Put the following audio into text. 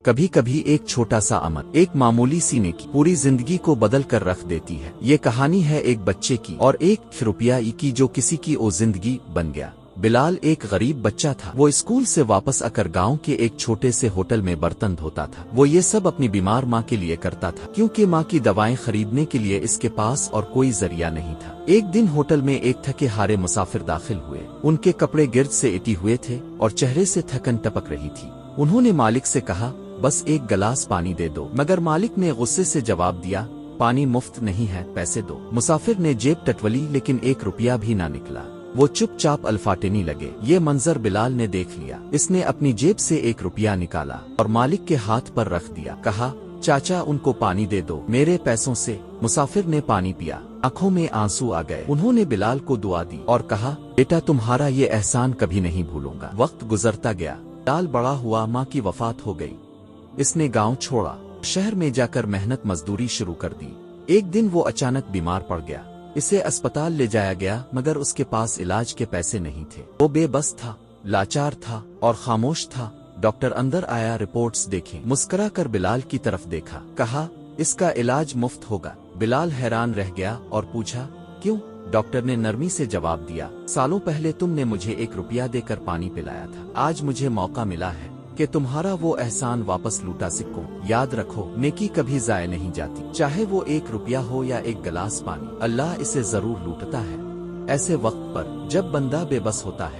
کبھی کبھی ایک چھوٹا سا عمل، ایک معمولی سی نیکی پوری زندگی کو بدل کر رکھ دیتی ہے۔ یہ کہانی ہے ایک بچے کی اور ایک روپیہ کی جو کسی کی زندگی بن گیا۔ بلال ایک غریب بچہ تھا۔ وہ اسکول سے واپس آ کر گاؤں کے ایک چھوٹے سے ہوٹل میں برتن دھوتا تھا۔ وہ یہ سب اپنی بیمار ماں کے لیے کرتا تھا، کیونکہ ماں کی دوائیں خریدنے کے لیے اس کے پاس اور کوئی ذریعہ نہیں تھا۔ ایک دن ہوٹل میں ایک تھکے ہارے مسافر داخل ہوئے۔ ان کے کپڑے گرد سے اٹی ہوئے تھے اور چہرے سے تھکن ٹپک رہی تھی۔ انہوں نے مالک سے کہا، بس ایک گلاس پانی دے دو، مگر مالک نے غصے سے جواب دیا، پانی مفت نہیں ہے، پیسے دو۔ مسافر نے جیب ٹٹولی لیکن ایک روپیہ بھی نہ نکلا۔ وہ چپ چاپ الفاٹنے لگے۔ یہ منظر بلال نے دیکھ لیا۔ اس نے اپنی جیب سے ایک روپیہ نکالا اور مالک کے ہاتھ پر رکھ دیا۔ کہا، چاچا ان کو پانی دے دو، میرے پیسوں سے۔ مسافر نے پانی پیا، آنکھوں میں آنسو آ گئے۔ انہوں نے بلال کو دعا دی اور کہا، بیٹا تمہارا یہ احسان کبھی نہیں بھولوں گا۔ وقت گزرتا گیا، بلال بڑا ہوا، ماں کی وفات ہو گئی۔ اس نے گاؤں چھوڑا، شہر میں جا کر محنت مزدوری شروع کر دی۔ ایک دن وہ اچانک بیمار پڑ گیا۔ اسے اسپتال لے جایا گیا، مگر اس کے پاس علاج کے پیسے نہیں تھے۔ وہ بے بس تھا، لاچار تھا اور خاموش تھا۔ ڈاکٹر اندر آیا، رپورٹس دیکھیں، مسکرا کر بلال کی طرف دیکھا، کہا، اس کا علاج مفت ہوگا۔ بلال حیران رہ گیا اور پوچھا، کیوں؟ ڈاکٹر نے نرمی سے جواب دیا، سالوں پہلے تم نے مجھے ایک روپیہ دے کر پانی پلایا تھا۔ آج مجھے موقع ملا ہے کہ تمہارا وہ احسان واپس لوٹا سکوں۔ یاد رکھو، نیکی کبھی ضائع نہیں جاتی، چاہے وہ ایک روپیہ ہو یا ایک گلاس پانی، اللہ اسے ضرور لوٹتا ہے۔ ایسے وقت پر جب بندہ بے بس ہوتا ہے،